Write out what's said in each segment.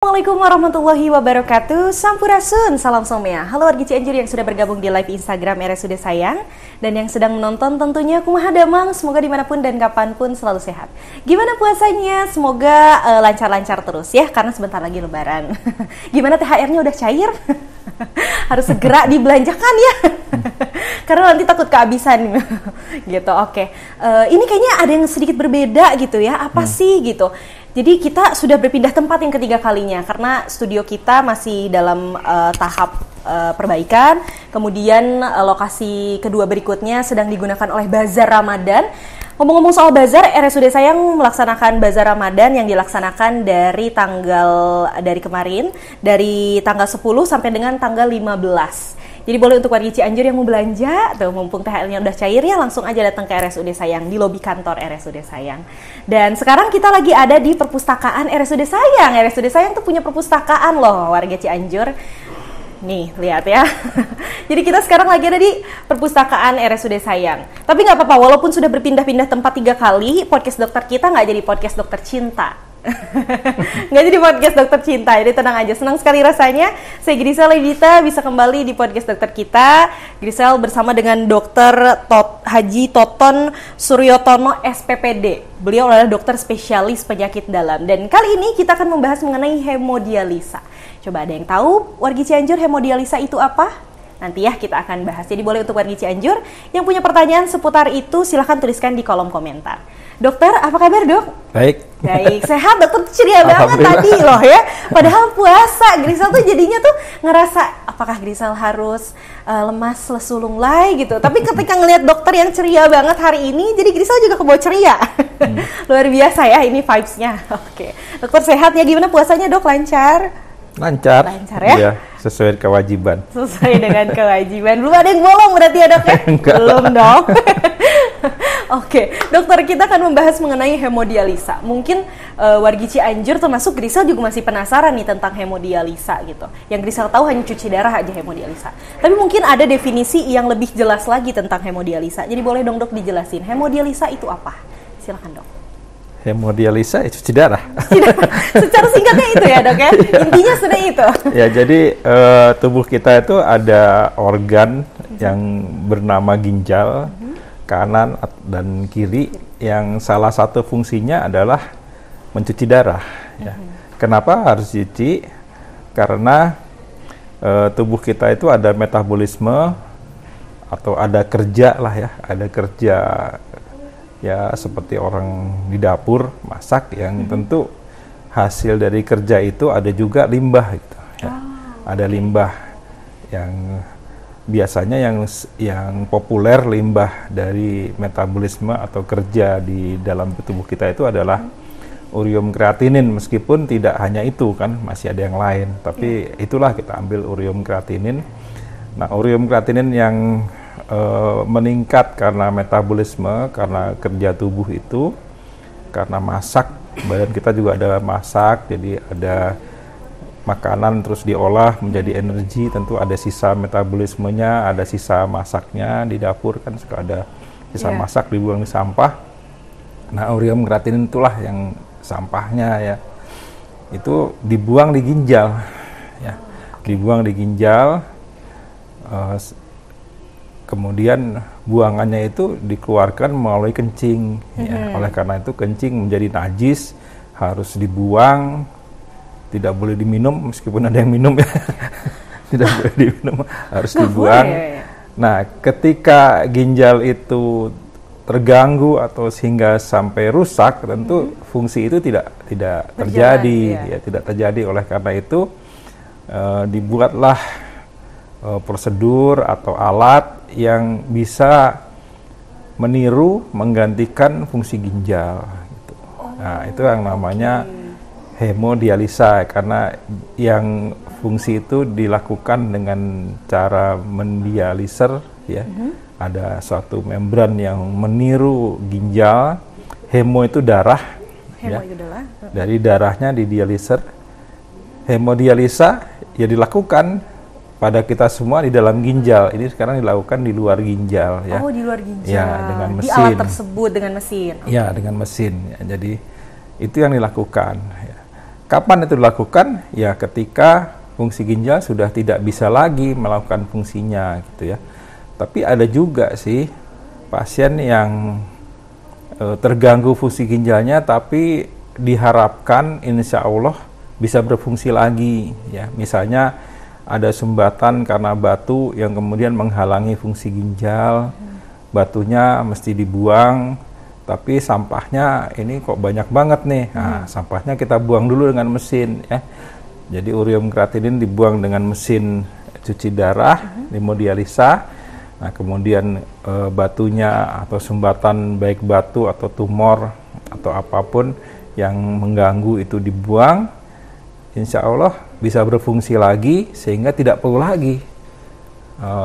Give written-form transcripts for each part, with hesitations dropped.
Assalamualaikum warahmatullahi wabarakatuh. Sampurasun, salam somea. Halo wargi Cianjur yang sudah bergabung di live Instagram RSUD Sayang, dan yang sedang menonton tentunya kumaha damang, semoga dimanapun dan kapanpun selalu sehat. Gimana puasanya? Semoga lancar-lancar terus ya, karena sebentar lagi lebaran. Gimana THR-nya udah cair? Harus segera dibelanjakan ya. Karena nanti takut kehabisan gitu. Oke. Ini kayaknya ada yang sedikit berbeda gitu ya. Apa sih gitu? Jadi kita sudah berpindah tempat yang ketiga kalinya karena studio kita masih dalam tahap perbaikan. Kemudian lokasi kedua berikutnya sedang digunakan oleh Bazar Ramadan. Ngomong-ngomong soal Bazar, RSUD Sayang melaksanakan Bazar Ramadan yang dilaksanakan dari kemarin, dari tanggal 10 sampai dengan tanggal 15. Jadi boleh untuk warga Cianjur yang mau belanja, tuh mumpung THR-nya udah cair ya, langsung aja datang ke RSUD Sayang di lobi kantor RSUD Sayang. Dan sekarang kita lagi ada di perpustakaan RSUD Sayang. RSUD Sayang tuh punya perpustakaan loh warga Cianjur. Nih, lihat ya. Jadi kita sekarang lagi ada di perpustakaan RSUD Sayang. Tapi nggak apa-apa, walaupun sudah berpindah-pindah tempat 3 kali, podcast dokter kita nggak jadi podcast dokter cinta. Nggak jadi podcast dokter cinta, jadi tenang aja. Senang sekali rasanya saya Grisel Edita bisa kembali di podcast dokter kita. Grisel bersama dengan Dokter Haji Toton Suryotono SPPD. Beliau adalah dokter spesialis penyakit dalam, dan kali ini kita akan membahas mengenai hemodialisa. Coba ada yang tahu wargi Cianjur hemodialisa itu apa? Nanti ya kita akan bahas. Jadi boleh untuk wargi Cianjur yang punya pertanyaan seputar itu silahkan tuliskan di kolom komentar. Dokter, apa kabar dok? Baik. Baik, sehat dokter, ceria banget tadi loh ya. Padahal puasa, Grisel tuh jadinya tuh ngerasa apakah Grisel harus lemas, lesu, lunglai gitu. Tapi ketika ngelihat dokter yang ceria banget hari ini, jadi Grisel juga kebawa ceria. Luar biasa ya ini vibes-nya. Oke, dokter sehat ya, gimana puasanya dok? Lancar? Lancar ya? Iya, sesuai kewajiban. Sesuai dengan kewajiban. Belum ada yang bolong berarti ya dok ya? Belum dong. Oke, dokter, kita akan membahas mengenai hemodialisa. Mungkin wargi Cianjur termasuk Grisel juga masih penasaran nih tentang hemodialisa gitu. Yang Grisel tahu hanya cuci darah aja hemodialisa. Tapi mungkin ada definisi yang lebih jelas lagi tentang hemodialisa. Jadi boleh dong dok dijelasin, hemodialisa itu apa? Silakan dok. Hemodialisa itu cuci darah. Secara singkatnya itu ya dok ya? Intinya sudah itu. Ya, jadi tubuh kita itu ada organ yang bernama ginjal, kanan dan kiri, yang salah satu fungsinya adalah mencuci darah. Ya. Kenapa harus cuci? Karena tubuh kita itu ada metabolisme atau ada kerja lah ya, ada kerja ya seperti orang di dapur masak, yang tentu hasil dari kerja itu ada juga limbah gitu. Ya. Ada limbah yang biasanya yang populer limbah dari metabolisme atau kerja di dalam tubuh kita itu adalah urium kreatinin, meskipun tidak hanya itu kan, masih ada yang lain, tapi itulah kita ambil urium kreatinin. Nah, urium kreatinin yang meningkat karena metabolisme, karena kerja tubuh itu, karena masak, badan kita juga ada masak, jadi ada makanan terus diolah menjadi energi, tentu ada sisa metabolismenya, ada sisa masaknya di dapur kan, suka ada sisa masak dibuang di sampah. Nah, urium kreatinin itulah yang sampahnya ya, itu dibuang di ginjal ya, dibuang di ginjal, kemudian buangannya itu dikeluarkan melalui kencing ya. Oleh karena itu kencing menjadi najis, harus dibuang. Tidak boleh diminum, meskipun ada yang minum ya. Tidak boleh diminum, harus dibuang. Nah, ketika ginjal itu terganggu atau sehingga sampai rusak, tentu fungsi itu tidak terjadi ya, tidak terjadi. Oleh karena itu dibuatlah prosedur atau alat yang bisa meniru menggantikan fungsi ginjal gitu. Nah, itu yang namanya hemodialisa, karena yang fungsi itu dilakukan dengan cara mendialiser ya. Ada suatu membran yang meniru ginjal. Hemo itu darah ya. Dari darahnya didialiser. Hemodialisa ya dilakukan pada kita semua di dalam ginjal. Ini sekarang dilakukan di luar ginjal ya. Oh, di luar ginjal. Ya, dengan mesin. Di alat tersebut dengan mesin. Ya, dengan mesin. Ya, jadi itu yang dilakukan ya. Kapan itu dilakukan? Ya ketika fungsi ginjal sudah tidak bisa lagi melakukan fungsinya gitu ya. Tapi ada juga sih pasien yang terganggu fungsi ginjalnya tapi diharapkan insya Allah bisa berfungsi lagi ya. Misalnya ada sumbatan karena batu yang kemudian menghalangi fungsi ginjal, batunya mesti dibuang, tapi sampahnya ini kok banyak banget nih. Nah, sampahnya kita buang dulu dengan mesin ya. Jadi ureum kreatinin dibuang dengan mesin cuci darah, hemodialisa. Nah, kemudian batunya atau sumbatan baik batu atau tumor atau apapun yang mengganggu itu dibuang. Insya Allah bisa berfungsi lagi sehingga tidak perlu lagi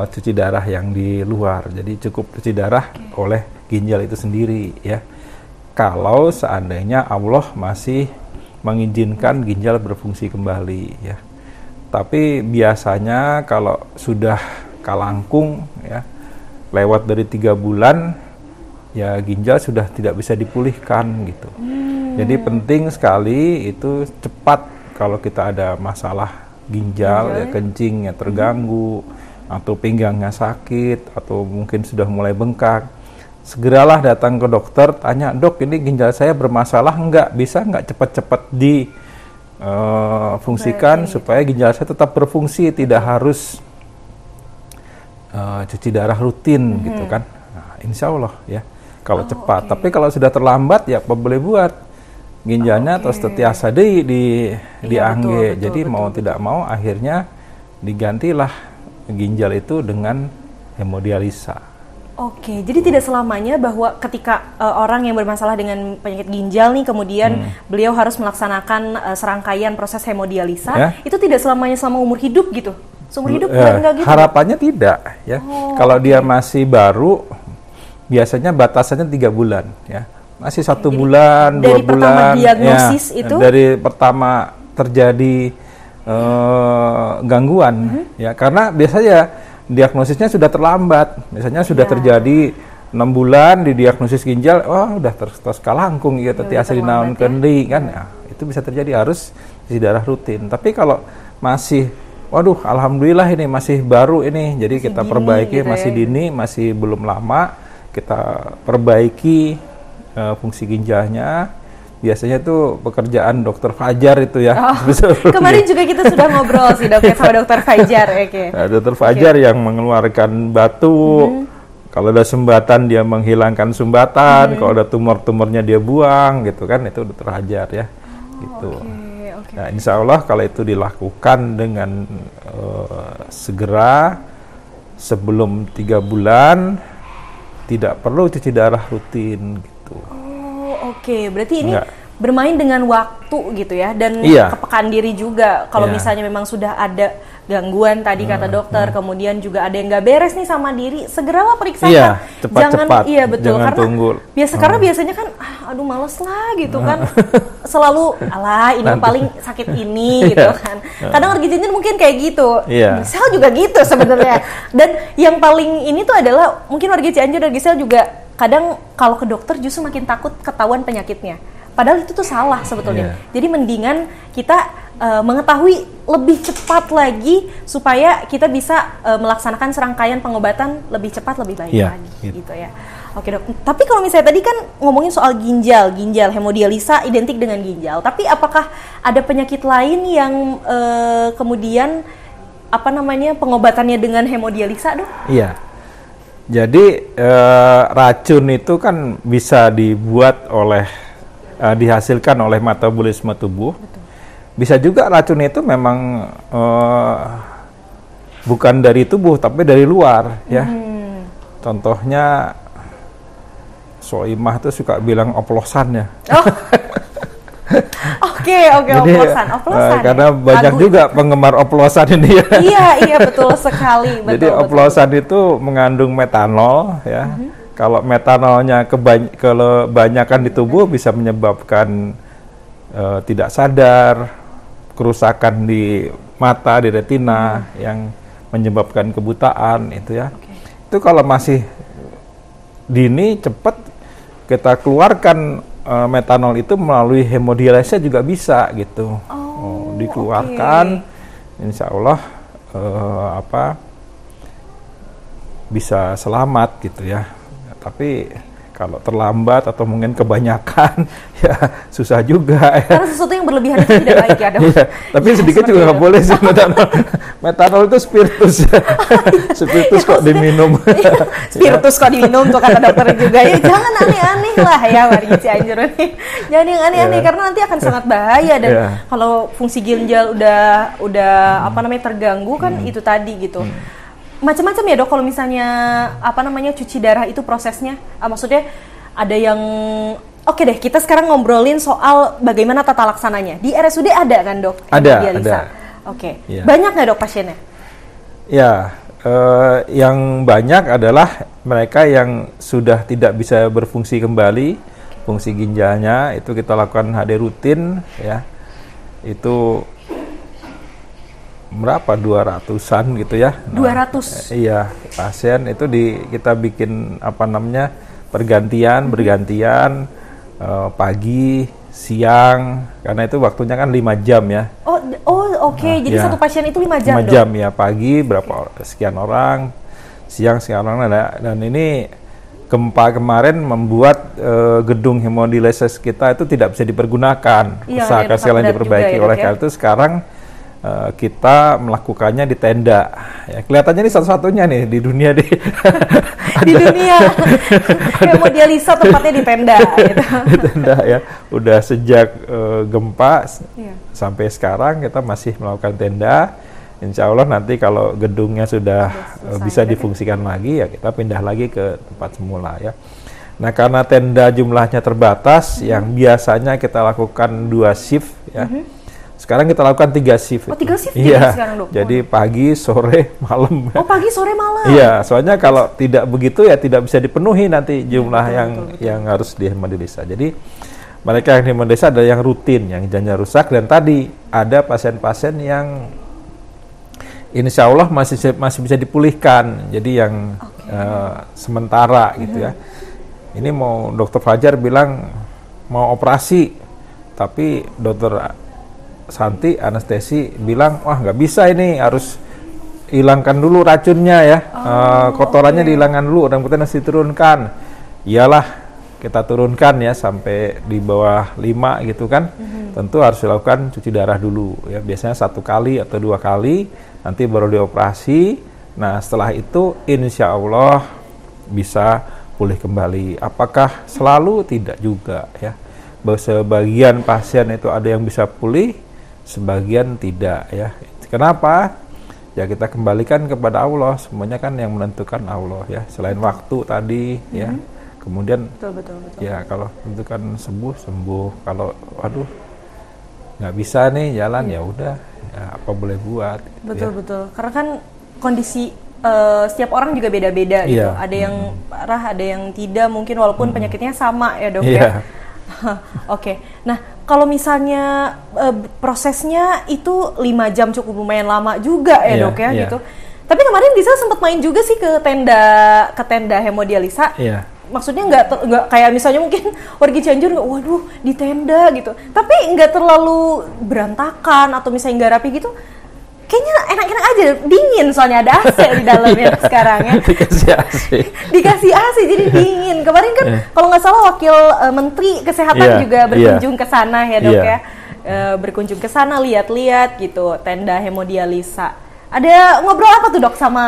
cuci darah yang di luar. Jadi cukup cuci darah oleh ginjal itu sendiri ya. Kalau seandainya Allah masih mengizinkan ginjal berfungsi kembali ya. Tapi biasanya kalau sudah kalangkung ya, lewat dari 3 bulan ya ginjal sudah tidak bisa dipulihkan gitu. Jadi penting sekali itu cepat kalau kita ada masalah ginjal ya, kencingnya terganggu atau pinggangnya sakit atau mungkin sudah mulai bengkak, segeralah datang ke dokter, tanya, "Dok, ini ginjal saya bermasalah enggak? Bisa enggak cepat-cepat difungsikan supaya ginjal saya tetap berfungsi, tidak harus cuci darah rutin gitu kan." Nah, insya Allah ya kalau cepat. Tapi kalau sudah terlambat ya apa boleh buat, ginjalnya terus tetiasa diangge. Jadi mau tidak mau akhirnya digantilah ginjal itu dengan hemodialisa. Oke, jadi tidak selamanya bahwa ketika orang yang bermasalah dengan penyakit ginjal nih kemudian beliau harus melaksanakan serangkaian proses hemodialisa, itu tidak selamanya selama umur hidup gitu. Seumur hidup enggak gitu. Harapannya tidak ya. Kalau dia masih baru biasanya batasannya 3 bulan ya. Masih 1 bulan, 2 bulan. Dari pertama diagnosis itu? Dari pertama terjadi gangguan ya, karena biasanya diagnosisnya sudah terlambat. Misalnya sudah terjadi 6 bulan di diagnosis ginjal, udah terus kalangkung ya, tetiasa dinaon kendi kan. Ya, itu bisa terjadi, harus isi darah rutin. Tapi kalau masih waduh alhamdulillah ini masih baru ini, jadi kita perbaiki gitu masih dini, masih belum lama, kita perbaiki fungsi ginjalnya. Biasanya tuh pekerjaan dokter Fajar itu ya. Kemarin juga kita sudah ngobrol sih dok sama dokter Fajar. Nah, dokter Fajar yang mengeluarkan batu. Kalau ada sumbatan dia menghilangkan sumbatan. Kalau ada tumor-tumornya dia buang gitu kan. Itu dokter Fajar ya. Gitu. Nah, insya Allah kalau itu dilakukan dengan segera sebelum 3 bulan, tidak perlu cuci darah rutin gitu. Oke, berarti ini bermain dengan waktu gitu ya, dan kepekaan diri juga. Kalau misalnya memang sudah ada gangguan tadi kata dokter, kemudian juga ada yang nggak beres nih sama diri, segeralah periksakan. Cepat-cepat. Iya betul, jangan karena tunggu. Karena biasanya kan, aduh males lah gitu kan, selalu alah ini paling sakit ini gitu kan. Kadang organ ginjal mungkin kayak gitu, Gisel juga gitu sebenarnya. Dan yang paling ini tuh adalah mungkin warga Cianjur dan Gisel juga kadang kalau ke dokter justru makin takut ketahuan penyakitnya. Padahal itu tuh salah sebetulnya. Jadi mendingan kita mengetahui lebih cepat lagi supaya kita bisa melaksanakan serangkaian pengobatan lebih cepat, lebih baik lagi gitu ya. Oke dok, tapi kalau misalnya tadi kan ngomongin soal ginjal hemodialisa identik dengan ginjal. Tapi apakah ada penyakit lain yang kemudian pengobatannya dengan hemodialisa dok? Iya. Jadi racun itu kan bisa dibuat dihasilkan oleh metabolisme tubuh. Betul. Bisa juga racun itu memang bukan dari tubuh tapi dari luar ya. Contohnya Soimah tuh suka bilang oplosan ya. Oke, oplosan. Karena banyak juga penggemar oplosan ini ya. Iya, betul sekali. Jadi oplosan itu mengandung metanol ya. Kalau metanolnya kebanyakan di tubuh bisa menyebabkan tidak sadar, kerusakan di mata, di retina yang menyebabkan kebutaan itu ya. Itu kalau masih dini cepat kita keluarkan metanol itu melalui hemodialisa juga bisa gitu. Dikeluarkan, insya Allah bisa selamat gitu ya. Tapi kalau terlambat atau mungkin kebanyakan, ya susah juga. Karena sesuatu yang berlebihan itu tidak baik ya, Dok. Iya, tapi sedikit juga nggak boleh sih metanol. Metanol itu spiritus. Spiritus kok diminum. Spiritus kok diminum tuh kata dokter juga. Ya jangan aneh-aneh lah ya wargi Cianjur nih. Jangan yang aneh-aneh karena nanti akan sangat bahaya dan kalau fungsi ginjal udah terganggu kan itu tadi gitu. Macam-macam ya Dok kalau misalnya cuci darah itu prosesnya. Maksudnya ada yang oke deh, kita sekarang ngobrolin soal bagaimana tata laksananya. Di RSUD ada kan Dok? Ada. Oke. Ya. Banyak nggak Dok pasiennya? Ya, yang banyak adalah mereka yang sudah tidak bisa berfungsi kembali, fungsi ginjalnya itu kita lakukan HD rutin ya. Itu berapa 200-an gitu ya. 200. Iya, pasien itu kita bikin bergantian pagi, siang karena itu waktunya kan 5 jam ya. Oke. Jadi satu pasien itu 5 jam. 5 jam ya, pagi sekian orang, siang sekian orang dan ini gempa kemarin membuat gedung hemodialisis kita itu tidak bisa dipergunakan. Usahakan sekali diperbaiki oleh karena itu sekarang kita melakukannya di tenda. Ya, kelihatannya ini satu-satunya nih di dunia di dunia hemodialisa tempatnya di tenda. Gitu. Di tenda ya. Udah sejak gempa sampai sekarang kita masih melakukan tenda. Insya Allah nanti kalau gedungnya sudah bisa difungsikan lagi ya kita pindah lagi ke tempat semula ya. Nah karena tenda jumlahnya terbatas, yang biasanya kita lakukan 2 shift ya. Sekarang kita lakukan 3 shift. 3 shift sekarang Dok? Jadi pagi, sore, malam. Pagi, sore, malam? Iya, soalnya kalau tidak begitu ya tidak bisa dipenuhi nanti jumlah yang harus dihemodialisa. Jadi mereka yang dihemodialisa ada yang rutin, yang ginjalnya rusak, dan tadi ada pasien-pasien yang insya Allah masih bisa dipulihkan. Jadi yang sementara gitu ya. Ini dokter Fajar bilang mau operasi, tapi dokter Santi anestesi bilang wah nggak bisa, ini harus hilangkan dulu racunnya ya, kotorannya dihilangkan dulu dan kemudian harus diturunkan. Iyalah kita turunkan ya sampai di bawah 5 gitu kan. Tentu harus dilakukan cuci darah dulu ya, biasanya 1 kali atau 2 kali, nanti baru dioperasi. Nah setelah itu insya Allah bisa pulih kembali. Apakah selalu? Tidak juga ya. Sebagian pasien itu ada yang bisa pulih, sebagian tidak ya. Kenapa? Ya kita kembalikan kepada Allah, semuanya kan yang menentukan Allah ya. Selain waktu tadi ya. Kemudian betul. Ya kalau tentukan sembuh, kalau waduh nggak bisa nih jalan ya udah ya, apa boleh buat. Betul. Karena kan kondisi setiap orang juga beda-beda gitu. Ada yang parah, ada yang tidak mungkin walaupun penyakitnya sama ya Dok ya. Oke. Nah, kalau misalnya prosesnya itu 5 jam cukup lumayan lama juga ya Dok ya gitu. Tapi kemarin Disa sempat main juga sih ke tenda hemodialisa. Maksudnya nggak kayak misalnya mungkin warga Cianjur waduh di tenda gitu. Tapi nggak terlalu berantakan atau misalnya nggak rapi gitu. Kayaknya enak-enak aja, dingin soalnya ada AC di dalamnya sekarang ya. Dikasih AC jadi dingin. Kemarin kan kalau nggak salah wakil Menteri Kesehatan juga berkunjung ke sana ya Dok ya. Berkunjung ke sana lihat-lihat gitu tenda hemodialisa. Ada ngobrol apa tuh Dok sama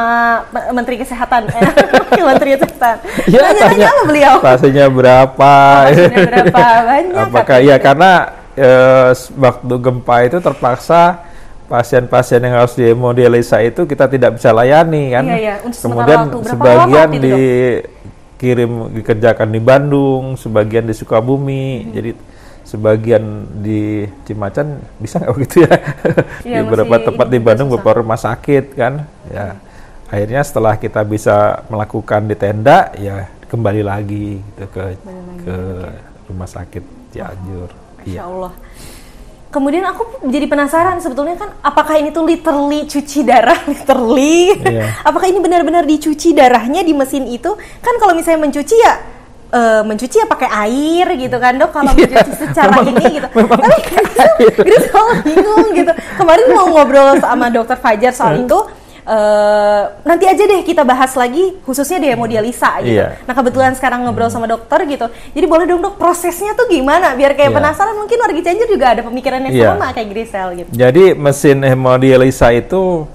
Menteri Kesehatan? Menteri Kesehatan. Nanya-nanya apa beliau? Pasiennya berapa? Banyak. Apakah ya karena waktu gempa itu terpaksa pasien-pasien yang harus dihemodialisa itu kita tidak bisa layani kan. Kemudian sebagian dikerjakan di Bandung, sebagian di Sukabumi, jadi sebagian di Cimacan bisa nggak begitu ya? Di beberapa tempat di Bandung beberapa rumah sakit kan. Ya akhirnya setelah kita bisa melakukan di tenda ya kembali lagi gitu ke rumah sakit Cianjur. Masya Allah. Kemudian aku jadi penasaran sebetulnya kan apakah ini tuh literally cuci darah Iya. Apakah ini benar-benar dicuci darahnya di mesin itu? Kan kalau misalnya mencuci ya mencuci ya pakai air gitu kan dok, kalau mencuci secara ini gitu. Tapi Grisel bingung gitu. Kemarin mau ngobrol sama dokter Fajar soal itu, nanti aja deh kita bahas lagi khususnya di hemodialisa gitu. Nah kebetulan sekarang ngobrol sama dokter gitu, jadi boleh dong dok prosesnya tuh gimana biar kayak penasaran, mungkin warga Cianjur juga ada pemikiran yang sama kayak Grisel gitu. Jadi mesin hemodialisa itu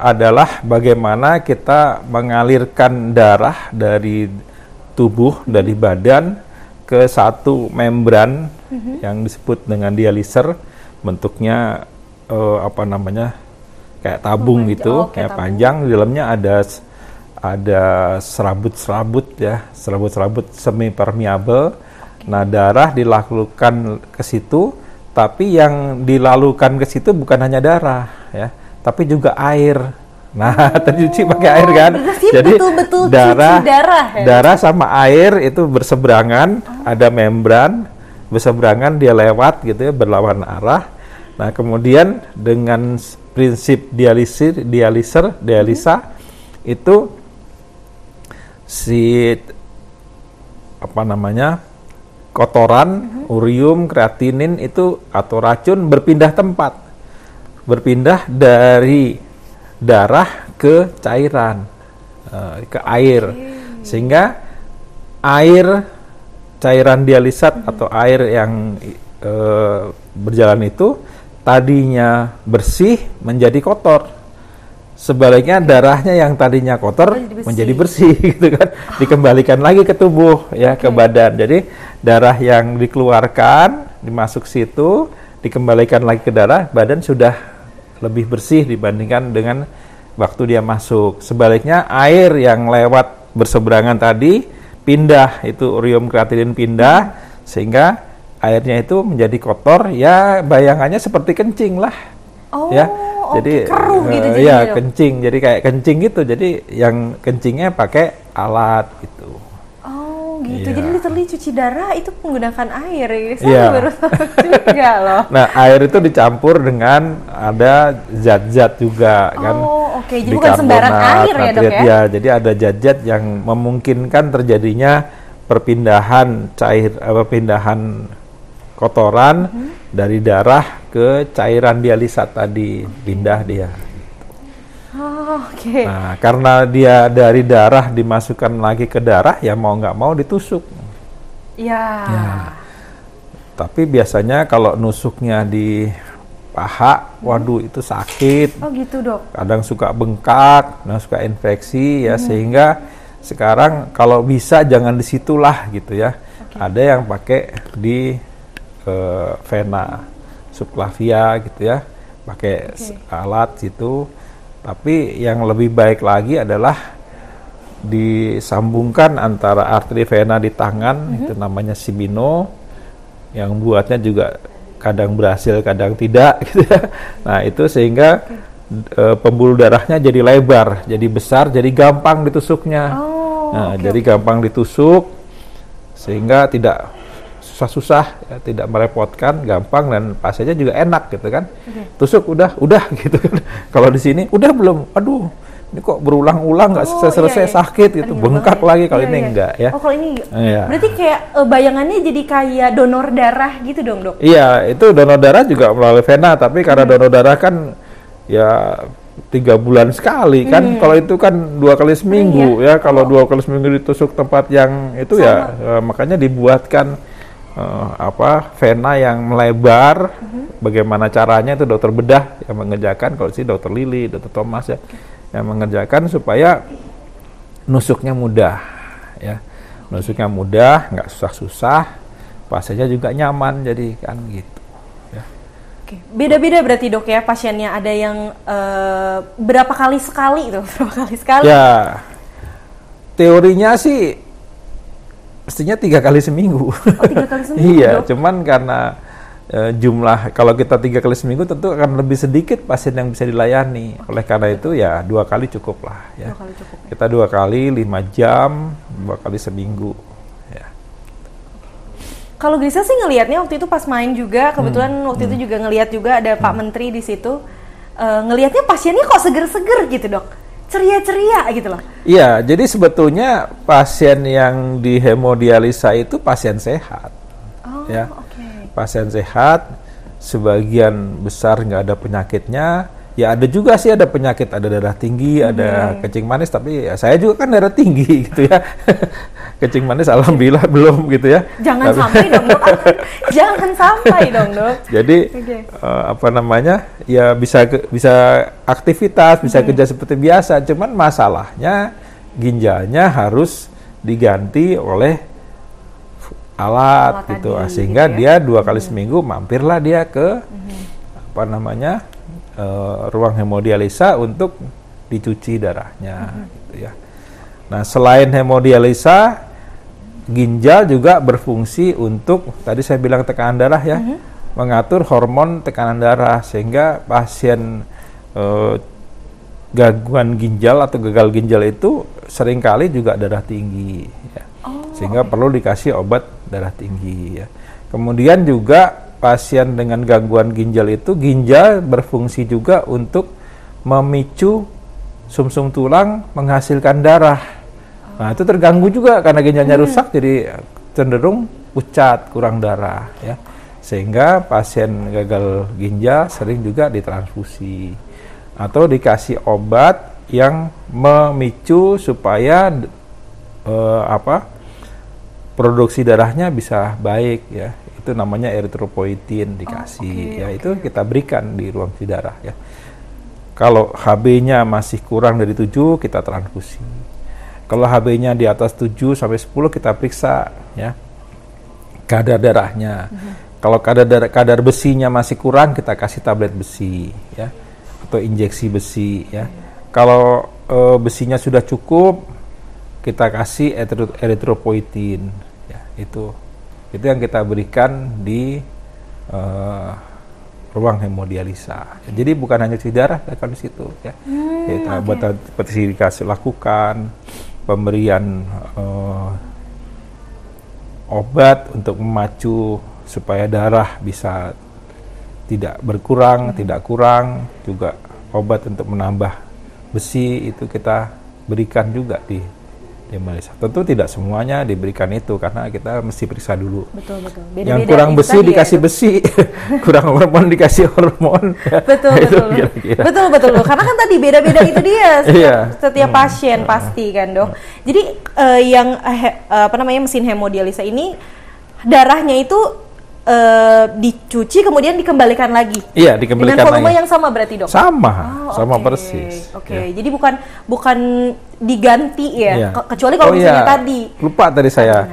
adalah bagaimana kita mengalirkan darah dari tubuh, dari badan ke satu membran yang disebut dengan dialiser, bentuknya kayak tabung gitu, kayak tabung. Panjang, di dalamnya ada serabut-serabut ya, serabut-serabut semi permeable. Nah, darah dilakukan ke situ, tapi yang dilalukan ke situ bukan hanya darah ya, tapi juga air. Nah, tercuci pakai air kan. Jadi betul-betul darah sama air itu berseberangan, ada membran berseberangan, dia lewat gitu ya, berlawan arah. Nah, kemudian dengan prinsip dialisa itu si kotoran, urium, kreatinin itu atau racun berpindah tempat. Berpindah dari darah ke cairan, ke air, sehingga cairan dialisat atau air yang berjalan itu tadinya bersih menjadi kotor. Sebaliknya darahnya yang tadinya kotor menjadi bersih gitu kan, dikembalikan lagi ke tubuh ya, ke badan. Jadi darah yang dikeluarkan dimasuk situ, dikembalikan lagi ke darah, badan sudah lebih bersih dibandingkan dengan waktu dia masuk. Sebaliknya air yang lewat berseberangan tadi pindah, itu urium kreatinin pindah, sehingga airnya itu menjadi kotor ya, bayangannya seperti kencing lah. Ya. Jadi keruh gitu ya, kencing. Jadi kayak kencing gitu. Jadi yang kencingnya pakai alat gitu. Gitu. Jadi literally cuci darah itu menggunakan air ya. Saya baru tahu juga loh. Nah, air itu dicampur dengan ada zat-zat juga kan. Jadi bukan sembarang air ya, Dok ya. Jadi ada zat-zat yang memungkinkan terjadinya perpindahan perpindahan kotoran dari darah ke cairan dialisat tadi, pindah dia. Nah, karena dia dari darah dimasukkan lagi ke darah, ya mau nggak mau ditusuk. Tapi biasanya kalau nusuknya di paha, waduh itu sakit. Gitu dok. Kadang suka bengkak, kadang suka infeksi ya, sehingga sekarang kalau bisa jangan di situlah gitu ya. Ada yang pakai di vena subclavia gitu ya, pakai alat situ. Tapi yang lebih baik lagi adalah disambungkan antara arteri vena di tangan, itu namanya Sibino, yang buatnya juga kadang berhasil, kadang tidak gitu ya. Nah, itu sehingga pembuluh darahnya jadi lebar, jadi besar, jadi gampang ditusuknya. Jadi gampang ditusuk sehingga tidak susah-susah ya, tidak merepotkan, gampang, dan pasiennya juga enak gitu kan. Tusuk udah gitu kan. Kalau di sini udah belum, aduh ini kok berulang-ulang nggak selesai sakit gitu, bengkak lagi. Kalau ini enggak ya. Kalau ini berarti kayak bayangannya jadi kayak donor darah gitu dong dok? Iya, itu donor darah juga melalui vena, tapi karena donor darah kan ya 3 bulan sekali kan. Kalau itu kan 2 kali seminggu ya. Kalau 2 kali seminggu ditusuk tempat yang itu ya, makanya dibuatkan vena yang melebar. Bagaimana caranya itu dokter bedah yang mengerjakan. Kalau sih dokter Lili, dokter Thomas ya, yang mengerjakan supaya nusuknya mudah ya, nusuknya mudah, nggak susah-susah, pasiennya juga nyaman, jadi kan gitu ya. Beda-beda berarti dok ya pasiennya, ada yang berapa kali sekali itu, ya, teorinya sih mestinya 3 kali seminggu. 3 kali seminggu. Iya, cuman karena jumlah, kalau kita 3 kali seminggu tentu akan lebih sedikit pasien yang bisa dilayani. Oleh karena itu ya 2 kali cukup lah ya. 2 kali cukup. Kita 2 kali 5 jam, 2 kali seminggu ya. Kalau Grisel sih ngelihatnya waktu itu pas main juga, kebetulan waktu itu juga ngelihat juga ada Pak Menteri di situ. Ngelihatnya pasiennya kok seger-seger gitu dok. ceria-ceria gitu loh. Iya, jadi sebetulnya pasien yang di hemodialisa itu pasien sehat. Oh, Ya, oke. pasien sehat, sebagian besar nggak ada penyakitnya. Ya ada juga sih, ada penyakit, ada darah tinggi, ada kencing manis, tapi ya, saya juga kan darah tinggi gitu ya. Kencing manis alhamdulillah belum gitu ya. Jangan sampai dong dok. Jangan sampai dong dok. Jadi Oke. apa namanya, ya bisa aktivitas, bisa kerja seperti biasa. Cuman masalahnya ginjalnya harus diganti oleh alat Alat gitu. tadi, Sehingga gitu ya. dia 2 kali seminggu mampirlah dia ke apa namanya, ruang hemodialisa untuk dicuci darahnya gitu ya. Nah, selain hemodialisa, ginjal juga berfungsi untuk, tadi saya bilang tekanan darah ya, mengatur hormon tekanan darah, sehingga pasien gangguan ginjal atau gagal ginjal itu seringkali juga darah tinggi ya. Sehingga perlu dikasih obat darah tinggi ya. Kemudian juga pasien dengan gangguan ginjal itu, ginjal berfungsi juga untuk memicu sumsum tulang menghasilkan darah. Nah, itu terganggu juga karena ginjalnya rusak, jadi cenderung pucat, kurang darah ya. Sehingga pasien gagal ginjal sering juga ditransfusi atau dikasih obat yang memicu supaya produksi darahnya bisa baik ya. Itu namanya eritropoietin dikasih ya. Itu kita berikan di ruang cuci darah ya. Kalau HB-nya masih kurang dari 7, kita transfusi. Kalau HB-nya di atas 7 sampai 10, kita periksa ya kadar darahnya. Kalau kadar besinya masih kurang, kita kasih tablet besi ya, atau injeksi besi ya. Kalau besinya sudah cukup, kita kasih eritropoietin ya. Itu yang kita berikan di ruang hemodialisa. Jadi bukan hanya cuci darah, kan di situ ya. Seperti dikasih lakukan pemberian obat untuk memacu supaya darah bisa tidak berkurang, tidak kurang, juga obat untuk menambah besi itu kita berikan juga di hemodialisa. Tentu tidak semuanya diberikan itu karena kita mesti periksa dulu. Betul. Yang kurang besi dikasih besi, kurang hormon dikasih hormon. Betul. Karena kan tadi beda-beda itu dia setiap pasien pasti kan dok. Jadi yang mesin hemodialisa ini darahnya itu dicuci kemudian dikembalikan lagi. Iya, dikembalikan dengan volume yang sama berarti dok. Sama persis. Oke. Jadi bukan diganti ya. Kecuali kalau misalnya tadi. Lupa tadi saya.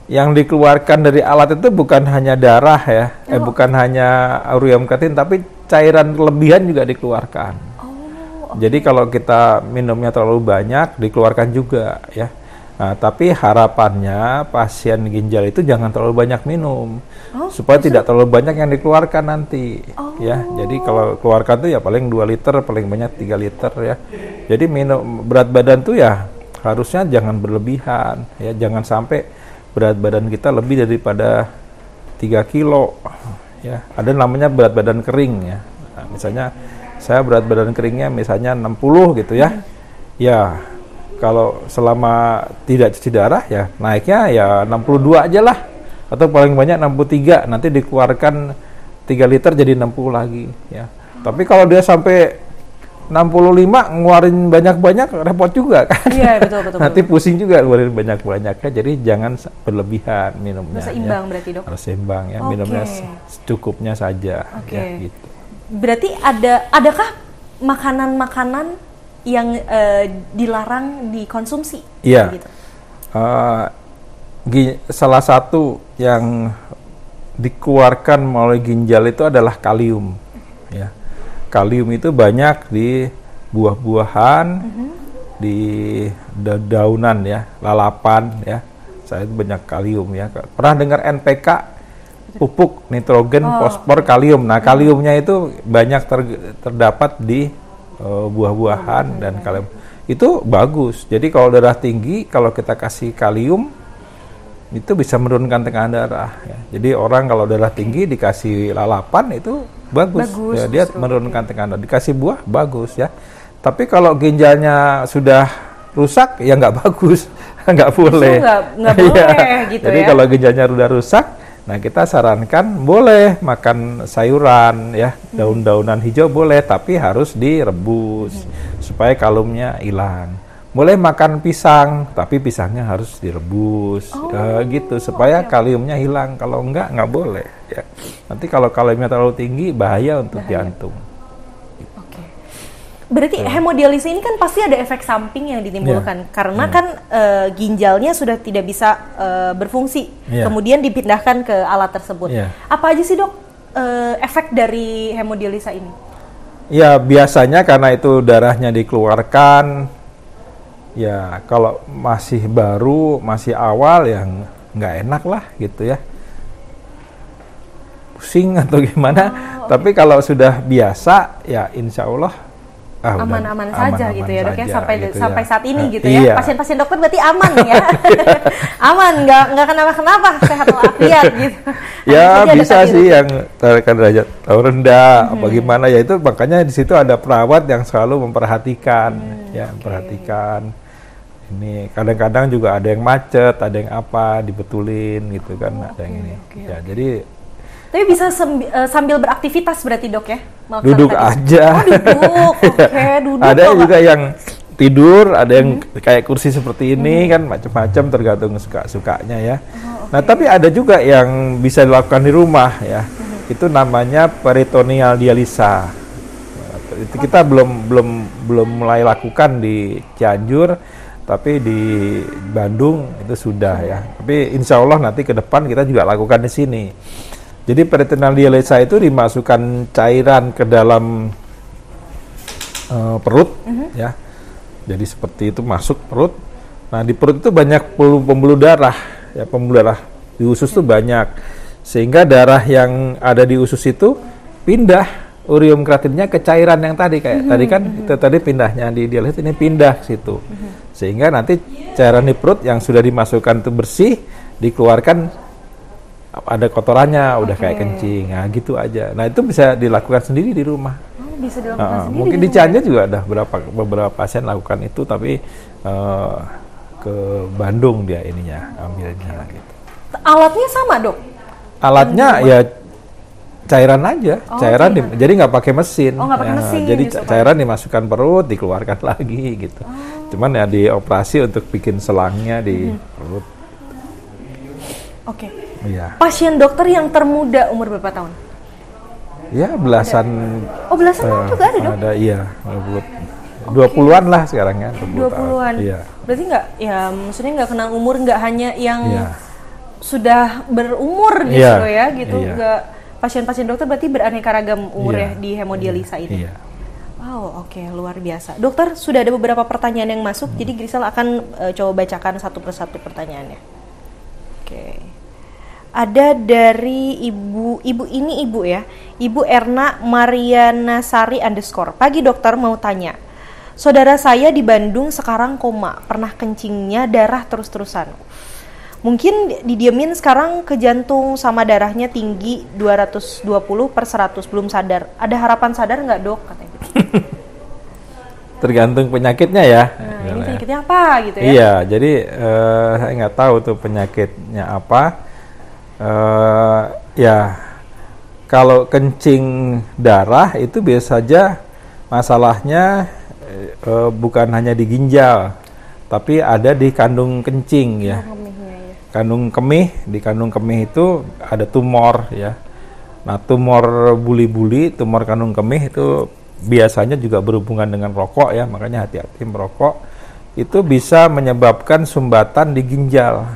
Yang dikeluarkan dari alat itu bukan hanya darah ya, bukan hanya ureum kreatin, tapi cairan kelebihan juga dikeluarkan. Jadi kalau kita minumnya terlalu banyak, dikeluarkan juga ya. Nah, tapi harapannya pasien ginjal itu jangan terlalu banyak minum, supaya tidak terlalu banyak yang dikeluarkan nanti ya. Jadi kalau keluarkan tuh ya paling 2 liter, paling banyak 3 liter ya. Jadi minum berat badan tuh ya harusnya jangan berlebihan ya, jangan sampai berat badan kita lebih daripada 3 kilo ya. Ada namanya berat badan kering ya. Nah, misalnya saya berat badan keringnya misalnya 60 gitu ya. Ya, kalau selama tidak cuci darah ya naiknya ya 62 aja lah, atau paling banyak 63, nanti dikeluarkan 3 liter jadi 60 lagi ya. Tapi kalau dia sampai 65 ngeluarin banyak-banyak repot juga kan. Iya, betul. Nanti pusing juga ngeluarin banyak-banyak ya. Jadi jangan berlebihan minumnya. Harus seimbang ya. berarti dok. Harus seimbang ya, minumnya secukupnya saja ya gitu. Berarti adakah makanan-makanan yang dilarang dikonsumsi? Iya. Gitu. Salah satu yang dikeluarkan melalui ginjal itu adalah kalium. Ya. Kalium itu banyak di buah-buahan, di daunan ya, lalapan ya. Saya banyak kalium ya. Pernah dengar NPK? Pupuk nitrogen, fosfor, kalium. Nah, kaliumnya itu banyak terdapat di buah-buahan dan kalium. Itu bagus. Jadi kalau darah tinggi, kalau kita kasih kalium itu bisa menurunkan tekanan darah ya. Jadi orang kalau darah tinggi dikasih lalapan itu bagus ya, dia menurunkan tekanan darah. Dikasih buah bagus ya. Tapi kalau ginjalnya sudah rusak, ya nggak bagus, nggak boleh. Nggak boleh gitu Jadi ya. kalau ginjalnya sudah rusak, nah kita sarankan boleh makan sayuran ya, daun-daunan hijau boleh, tapi harus direbus supaya kalumnya hilang. Boleh makan pisang, tapi pisangnya harus direbus, gitu supaya kaliumnya hilang. Kalau nggak boleh. Ya. Nanti kalau kaliumnya terlalu tinggi, bahaya untuk jantung. Oke. Berarti hemodialisis ini kan pasti ada efek samping yang ditimbulkan karena kan ginjalnya sudah tidak bisa berfungsi, kemudian dipindahkan ke alat tersebut. Apa aja sih dok efek dari hemodialisa ini? Ya biasanya karena itu darahnya dikeluarkan. Ya kalau masih baru, masih awal ya nggak enak lah gitu ya, pusing atau gimana. Tapi kalau sudah biasa ya insya Allah aman-aman saja gitu ya dok ya, sampai saat ini gitu Iya. ya. Pasien-pasien dokter berarti aman ya. Aman, nggak kenapa-kenapa, sehat walafiat gitu. Ya bisa sih yang derajat rendah apa gimana ya, itu makanya di situ ada perawat yang selalu memperhatikan memperhatikan. Ini kadang-kadang juga ada yang macet, ada yang apa dibetulin gitu kan, ada yang ini. Jadi tapi bisa sambil beraktivitas berarti dok ya? Duduk aja. Duduk. Duduk. Ada juga yang tidur, ada yang kayak kursi seperti ini kan, macam-macam tergantung suka-sukanya ya. Nah, tapi ada juga yang bisa dilakukan di rumah ya. Itu namanya peritoneal dialisa. Itu kita belum mulai lakukan di Cianjur, tapi di Bandung itu sudah ya. Tapi insya Allah nanti ke depan kita juga lakukan di sini. Jadi peritoneal dialisa itu dimasukkan cairan ke dalam perut, ya. Jadi seperti itu masuk perut. Nah di perut itu banyak pembuluh darah, ya pembuluh darah di usus itu banyak, sehingga darah yang ada di usus itu pindah urium kreatinnya ke cairan yang tadi tadi kan itu tadi pindahnya di dialisis ini pindah ke situ, sehingga nanti cairan di perut yang sudah dimasukkan itu bersih dikeluarkan. Ada kotorannya, udah kayak kencing, nah gitu aja. Nah itu bisa dilakukan sendiri di rumah. Bisa dilakukan sendiri. Mungkin di Cianjur juga ada beberapa pasien lakukan itu, tapi ke Bandung dia ininya ambilnya. Gitu. Alatnya sama dok? Alatnya ya cairan aja, cairan jadi nggak pakai mesin. Nggak pakai mesin. Jadi cairan dimasukkan perut, dikeluarkan lagi gitu. Cuman ya dioperasi untuk bikin selangnya di perut. Oke. Iya. Pasien dokter yang termuda umur berapa tahun? Ya belasan. Belasan tahun juga ada dok? Ada, iya. 20-an lah sekarang ya. 20-an. Iya. Berarti maksudnya nggak kenal umur, nggak hanya yang sudah berumur gitu ya, gitu. Nggak, pasien-pasien dokter berarti beraneka ragam umur ya di hemodialisa ini. Iya. Wow, oke, luar biasa. Dokter, sudah ada beberapa pertanyaan yang masuk, jadi Grisel akan coba bacakan satu persatu pertanyaannya. Oke. Ada dari ibu ya, Ibu Erna Mariana Sari _ Pagi dokter, mau tanya, saudara saya di Bandung sekarang koma, pernah kencingnya darah terus-terusan. Mungkin didiemin sekarang ke jantung sama darahnya tinggi 220/100, belum sadar. Ada harapan sadar nggak dok? Katanya gitu. Tergantung penyakitnya ya. Nah, ini penyakitnya apa gitu ya? Iya, jadi saya nggak tahu tuh penyakitnya apa. Ya kalau kencing darah itu biasa saja masalahnya bukan hanya di ginjal, tapi ada di kandung kencing ya. Kandung kemih, di kandung kemih itu ada tumor ya. Nah tumor buli-buli, tumor kandung kemih itu biasanya juga berhubungan dengan rokok ya, makanya hati-hati merokok. Itu bisa menyebabkan sumbatan di ginjal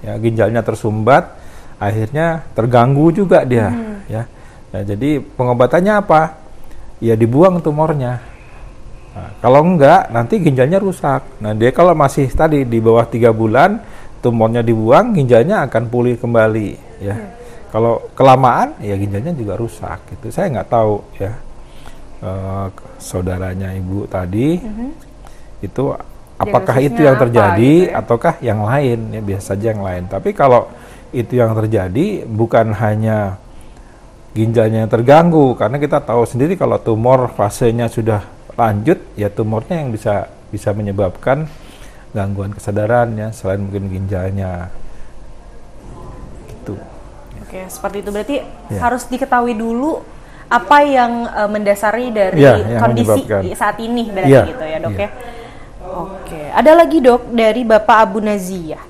ya, ginjalnya tersumbat, akhirnya terganggu juga dia ya. Nah, jadi pengobatannya apa? Ya dibuang tumornya. Nah, kalau enggak nanti ginjalnya rusak. Nah dia kalau masih tadi di bawah 3 bulan tumornya dibuang, ginjalnya akan pulih kembali ya. Kalau kelamaan ya ginjalnya juga rusak gitu. Saya nggak tahu ya saudaranya ibu tadi itu apakah itu yang terjadi ataukah yang lain ya, biasa saja yang lain. Tapi kalau itu yang terjadi bukan hanya ginjalnya yang terganggu, karena kita tahu sendiri kalau tumor fasenya sudah lanjut, ya tumornya yang bisa menyebabkan gangguan kesadaran ya, selain mungkin ginjalnya. Gitu. Oke, seperti itu berarti harus diketahui dulu apa yang mendasari dari kondisi saat ini berarti gitu ya, Dok ya. Oke, ada lagi Dok dari Bapak Abu Naziyah.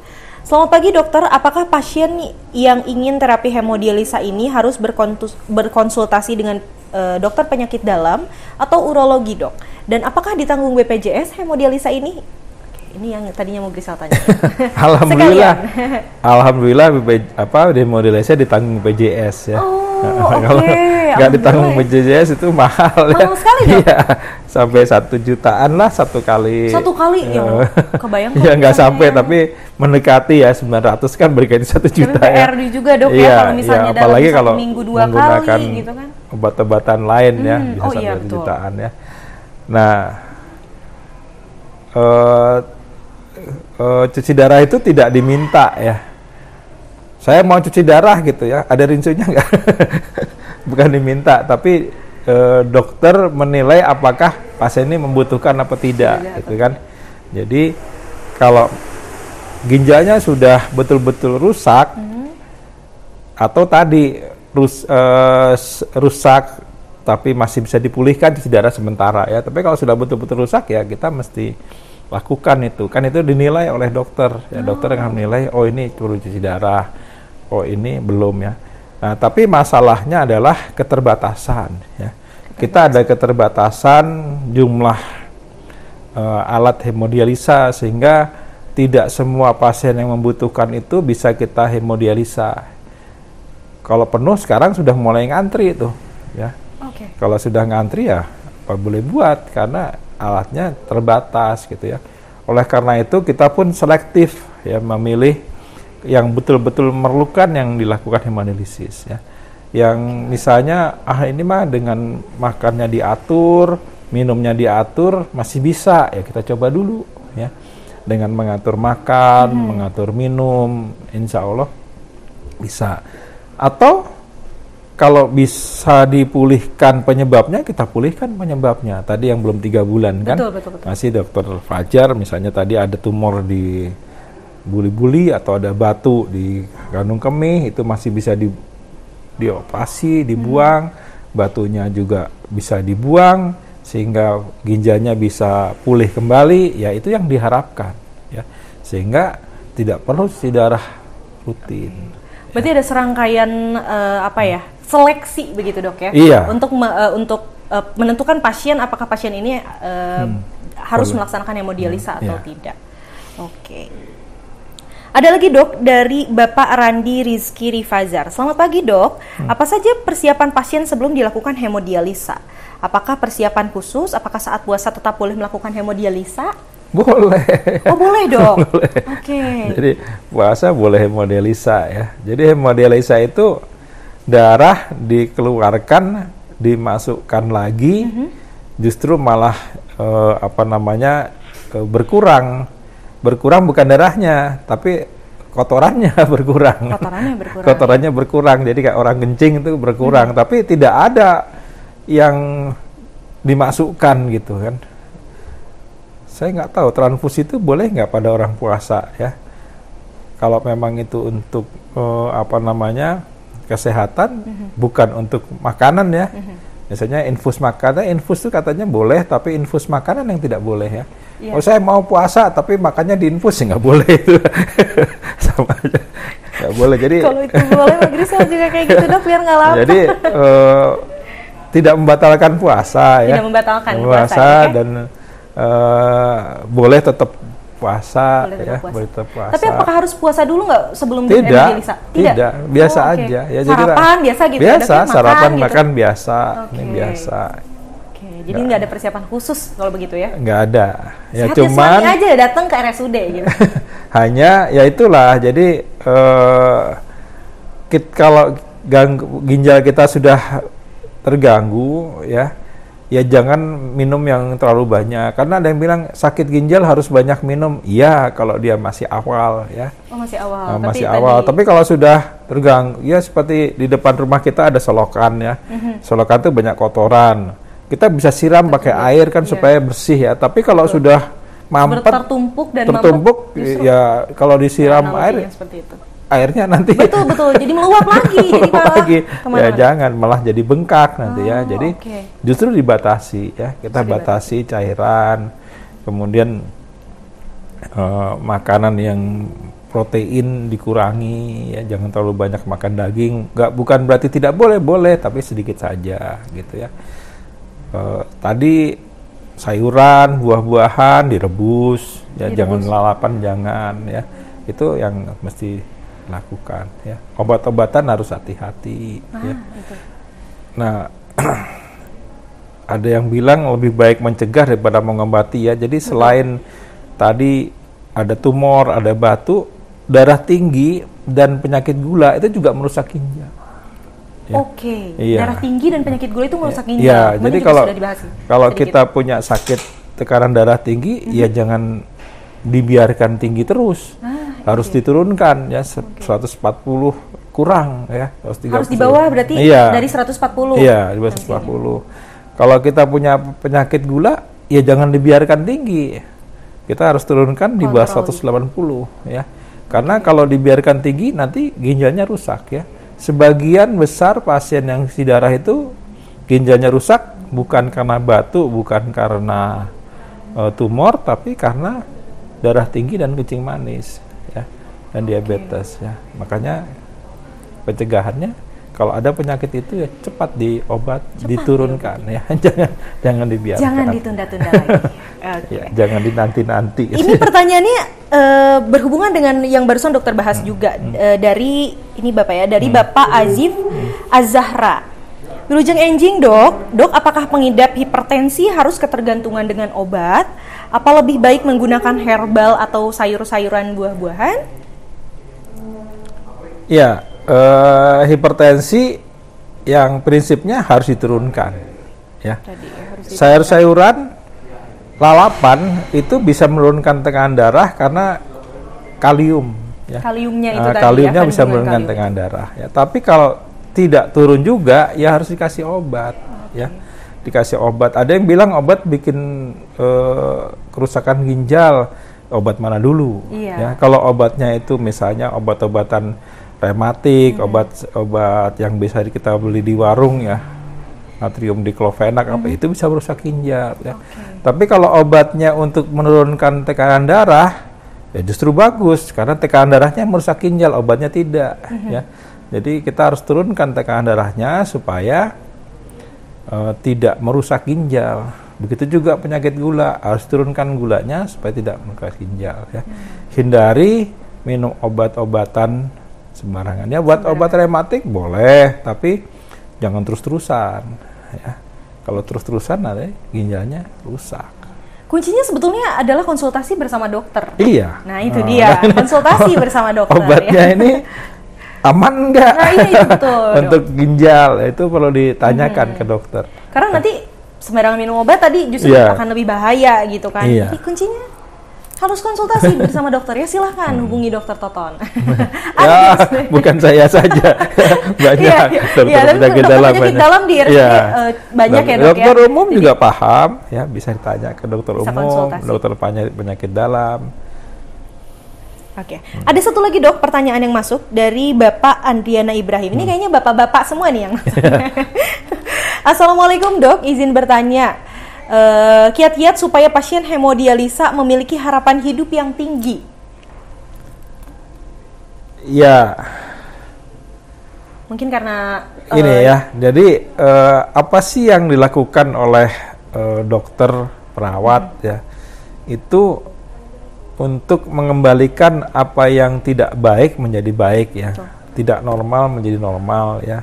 Selamat pagi dokter, apakah pasien yang ingin terapi hemodialisa ini harus berkonsultasi dengan dokter penyakit dalam atau urologi dok? Dan apakah ditanggung BPJS hemodialisa ini? Ini yang tadinya mau Grisel tanya. Alhamdulillah hemodialisa ditanggung BPJS ya. Oh, kalau nggak ditanggung BPJS itu mahal ya. Sekali dok? Iya, sampai 1 jutaan lah satu kali. Satu kali ya, kebayang. Ya nggak sampai tapi mendekati ya 900 kan berganti 1 juta ya. PRD juga dok ya kalau misalnya dalam apalagi kalau minggu 2 kali gitu kan. Obat-obatan lain ya bisa sampai 1 jutaan ya. Nah, cuci darah itu tidak diminta ya. Saya mau cuci darah gitu ya, ada rinsunya nggak? Bukan diminta, tapi dokter menilai apakah pasien ini membutuhkan apa tidak, gitu kan. Jadi kalau ginjalnya sudah betul-betul rusak, atau tadi rusak tapi masih bisa dipulihkan, cuci darah sementara ya. Tapi kalau sudah betul-betul rusak ya kita mesti lakukan itu. Kan itu dinilai oleh dokter. Ya dokter yang menilai, oh ini perlu cuci darah, oh ini belum ya. Nah, tapi masalahnya adalah keterbatasan ya. Kita ada keterbatasan jumlah alat hemodialisa sehingga tidak semua pasien yang membutuhkan itu bisa kita hemodialisa. Kalau penuh sekarang sudah mulai ngantri itu ya. Kalau sudah ngantri ya apa boleh buat karena alatnya terbatas gitu ya. Oleh karena itu kita pun selektif ya memilih yang betul-betul memerlukan yang dilakukan hemodialisis ya. Yang misalnya ini mah dengan makannya diatur, minumnya diatur masih bisa ya kita coba dulu ya. Dengan mengatur makan, mengatur minum, insya Allah bisa. Atau kalau bisa dipulihkan penyebabnya, kita pulihkan penyebabnya. Tadi yang belum 3 bulan kan, betul. masih dokter Fajar misalnya tadi ada tumor di buli-buli atau ada batu di kandung kemih, itu masih bisa dioperasi, dibuang, batunya juga bisa dibuang, sehingga ginjalnya bisa pulih kembali, ya itu yang diharapkan. Ya. Sehingga tidak perlu cuci darah rutin. Berarti ada serangkaian seleksi begitu dok ya? Iya. Untuk menentukan pasien apakah pasien ini harus melaksanakan hemodialisa atau tidak. Oke. Ada lagi dok dari Bapak Randi Rizky Rifazar. Selamat pagi dok. Apa saja persiapan pasien sebelum dilakukan hemodialisa? Apakah persiapan khusus? Apakah saat puasa tetap boleh melakukan hemodialisa? Boleh. Oh boleh dok. Boleh. Oke. Jadi puasa boleh hemodialisa ya. Jadi hemodialisa itu darah dikeluarkan, dimasukkan lagi, justru malah berkurang. Berkurang bukan darahnya, tapi kotorannya berkurang. Kotorannya berkurang. Jadi kayak orang kencing itu berkurang, tapi tidak ada yang dimasukkan gitu kan. Saya nggak tahu transfusi itu boleh nggak pada orang puasa ya. Kalau memang itu untuk kesehatan, bukan untuk makanan ya. Biasanya infus makanan, infus itu katanya boleh, tapi infus makanan yang tidak boleh ya. Yeah. Oh saya mau puasa tapi makannya diinfus ya nggak boleh itu. Sama aja nggak boleh. Jadi kalau itu boleh Pak Grisel juga kayak gitu dok biar nggak lapar. Jadi tidak membatalkan puasa ya. Tidak membatalkan puasa ya? Dan boleh tetap puasa boleh tetap puasa. Tapi apakah harus puasa dulu nggak sebelum hemodialisa? Tidak, biasa aja ya. Sarapan biasa gitu. Biasa, sarapan gitu. Makan biasa, ini biasa. Jadi nggak ada persiapan khusus kalau begitu ya? Nggak ada. Ya sehat cuman aja datang ke RSUD gitu. Hanya ya itulah. Jadi kalau ginjal kita sudah terganggu ya jangan minum yang terlalu banyak. Karena ada yang bilang sakit ginjal harus banyak minum. Iya kalau dia masih awal ya. Oh masih awal. Masih awal. Tapi kalau sudah terganggu, ya seperti di depan rumah kita ada selokan ya. Selokan itu banyak kotoran. kita bisa siram pakai air kan supaya bersih ya. Tapi kalau sudah mampet, tertumpuk ya kalau disiram air, airnya nanti betul jadi meluap lagi, jadi ya jangan, malah jadi bengkak nanti ya. Jadi justru dibatasi ya, kita batasi cairan, kemudian makanan yang protein dikurangi ya, jangan terlalu banyak makan daging. Bukan berarti tidak boleh, tapi sedikit saja gitu ya. Tadi sayuran, buah-buahan direbus ya, jangan lalapan, jangan ya. Itu yang mesti lakukan ya. Obat-obatan harus hati-hati ya. Itu. Nah, ada yang bilang lebih baik mencegah daripada mengobati ya. Jadi selain tadi ada tumor, ada batu, darah tinggi dan penyakit gula itu juga merusak ginjal. Ya. Darah tinggi dan penyakit gula itu merusak ginjal. Ya, jadi kalau kita punya sakit tekanan darah tinggi, ya jangan dibiarkan tinggi terus. Harus diturunkan ya, 140 kurang ya, 130. Harus di bawah berarti dari 140. Iya, di bawah 140. Kalau kita punya penyakit gula, ya jangan dibiarkan tinggi. Kita harus turunkan di bawah 180 ya. Karena kalau dibiarkan tinggi nanti ginjalnya rusak ya. Sebagian besar pasien yang isi darah itu ginjalnya rusak bukan karena batu, bukan karena tumor, tapi karena darah tinggi dan kencing manis ya, dan diabetes ya. Makanya pencegahannya kalau ada penyakit itu ya cepat diobat, diturunkan ya. Jangan dibiarkan. Jangan ditunda-tunda lagi. Ya, jangan dinanti-nanti. Ini pertanyaannya berhubungan dengan yang barusan dokter bahas juga dari ini Bapak ya, dari Bapak Azif Az-Zahra. Wilujeng enjing dok, apakah pengidap hipertensi harus ketergantungan dengan obat? Apa lebih baik menggunakan herbal atau sayur-sayuran, buah-buahan? Ya, hipertensi yang prinsipnya harus diturunkan ya. Sayur-sayuran, lalapan itu bisa menurunkan tekanan darah karena kalium ya. Kaliumnya itu kaliumnya bisa menurunkan tekanan darah ya. Tapi kalau tidak turun juga ya harus dikasih obat ya. Dikasih obat. Ada yang bilang obat bikin kerusakan ginjal. Obat mana dulu ya. Kalau obatnya itu misalnya obat-obatan rematik, obat yang bisa kita beli di warung ya, natrium diklofenak itu bisa merusak ginjal ya. Tapi kalau obatnya untuk menurunkan tekanan darah ya justru bagus karena tekanan darahnya merusak ginjal, obatnya tidak ya. Jadi kita harus turunkan tekanan darahnya supaya tidak merusak ginjal. Begitu juga penyakit gula, harus turunkan gulanya supaya tidak merusak ginjal ya. Hindari minum obat-obatan sembarangan ya. Buat obat rematik boleh, tapi jangan terus-terusan ya. Kalau terus-terusan nanti ginjalnya rusak. Kuncinya sebetulnya adalah konsultasi bersama dokter. Iya. Nah itu dia, konsultasi bersama dokter. Obatnya ya. Ini aman nggak? Nah ini betul. Untuk ginjal itu perlu ditanyakan ke dokter. Karena nanti sembarangan minum obat tadi justru akan lebih bahaya gitu kan. Jadi kuncinya harus konsultasi bersama dokter ya. Silahkan hubungi dokter Toton. Ya, bukan saya saja. Banyak dokter penyakit dalam di RSUD banyak ya dok ya. Dokter umum juga paham ya, bisa ditanya ke dokter umum, dokter penyakit dalam. Oke. Ada satu lagi dok pertanyaan yang masuk dari Bapak Andriana Ibrahim. Ini kayaknya bapak-bapak semua nih yang masuk. Assalamualaikum dok, izin bertanya. Kiat-kiat supaya pasien hemodialisa memiliki harapan hidup yang tinggi. Ya. Mungkin karena ini ya. Jadi apa sih yang dilakukan oleh dokter, perawat ya? Itu untuk mengembalikan apa yang tidak baik menjadi baik ya. Tidak normal menjadi normal ya.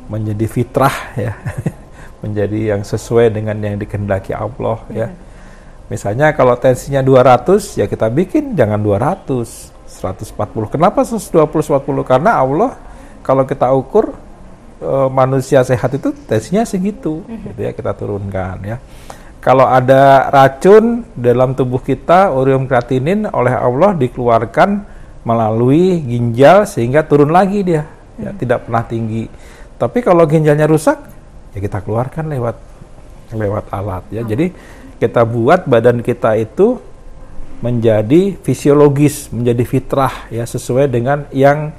Menjadi fitrah ya. Menjadi yang sesuai dengan yang dikehendaki Allah ya. Misalnya kalau tensinya 200 ya kita bikin jangan 200, 140. Kenapa 120 140? Karena Allah kalau kita ukur manusia sehat itu tensinya segitu gitu ya, kita turunkan ya. Kalau ada racun dalam tubuh kita, urium kreatinin oleh Allah dikeluarkan melalui ginjal sehingga turun lagi dia ya, tidak pernah tinggi. Tapi kalau ginjalnya rusak ya kita keluarkan lewat lewat alat ya. Jadi kita buat badan kita itu menjadi fisiologis, menjadi fitrah ya, sesuai dengan yang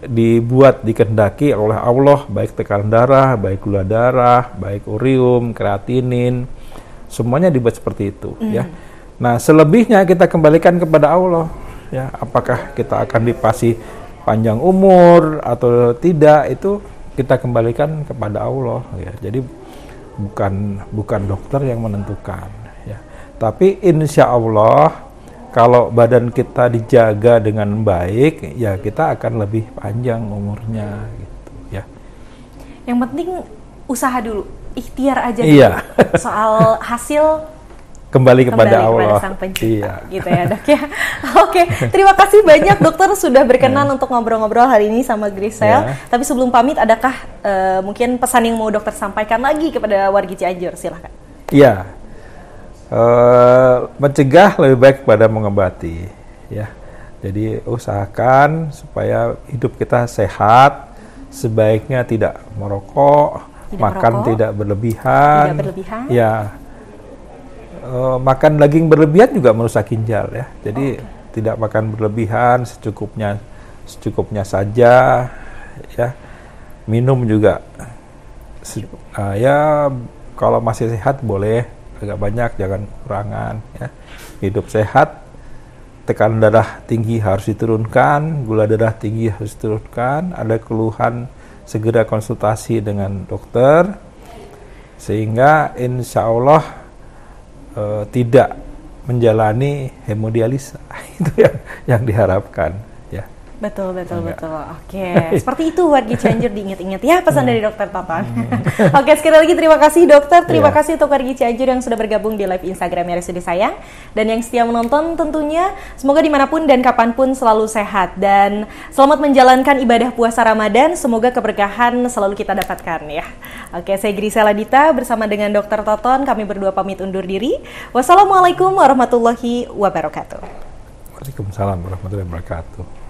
dibuat, dikehendaki oleh Allah, baik tekanan darah, baik gula darah, baik urium, kreatinin, semuanya dibuat seperti itu ya. Nah, selebihnya kita kembalikan kepada Allah ya, apakah kita akan dikasih panjang umur atau tidak, itu kita kembalikan kepada Allah ya. Jadi bukan dokter yang menentukan ya. Tapi insya Allah kalau badan kita dijaga dengan baik, ya kita akan lebih panjang umurnya gitu ya. Yang penting usaha dulu, ikhtiar aja Iya. dulu. Soal hasil Kembali kepada Allah. Kepada Sang Pencipta, Iya. gitu ya Dok ya. Oke, terima kasih banyak dokter sudah berkenan untuk ngobrol-ngobrol hari ini sama Grisel. Ya. Tapi sebelum pamit, adakah mungkin pesan yang mau dokter sampaikan lagi kepada warga Cianjur? Silahkan. Iya. Mencegah lebih baik pada mengobati ya. Jadi usahakan supaya hidup kita sehat, sebaiknya tidak merokok, makan tidak berlebihan. Ya, makan daging berlebihan juga merusak ginjal ya. Jadi tidak makan berlebihan, secukupnya saja ya. Minum juga ya, kalau masih sehat boleh agak banyak, jangan kurangan ya. Hidup sehat, tekanan darah tinggi harus diturunkan, gula darah tinggi harus diturunkan, ada keluhan segera konsultasi dengan dokter, sehingga insya Allah tidak menjalani hemodialisa. Itu yang diharapkan ya. Betul. Oke, seperti itu warga Cianjur, diingat-ingat ya pesan dari Dokter Toton. Oke, sekali lagi terima kasih dokter, terima kasih untuk warga Cianjur yang sudah bergabung di live Instagram RSUD Sayang, dan yang setia menonton tentunya. Semoga dimanapun dan kapanpun selalu sehat, dan selamat menjalankan ibadah puasa Ramadan. Semoga keberkahan selalu kita dapatkan ya. Oke, saya Grisel Adita bersama dengan Dokter Toton, kami berdua pamit undur diri. Wassalamualaikum warahmatullahi wabarakatuh. Waalaikumsalam warahmatullahi wabarakatuh.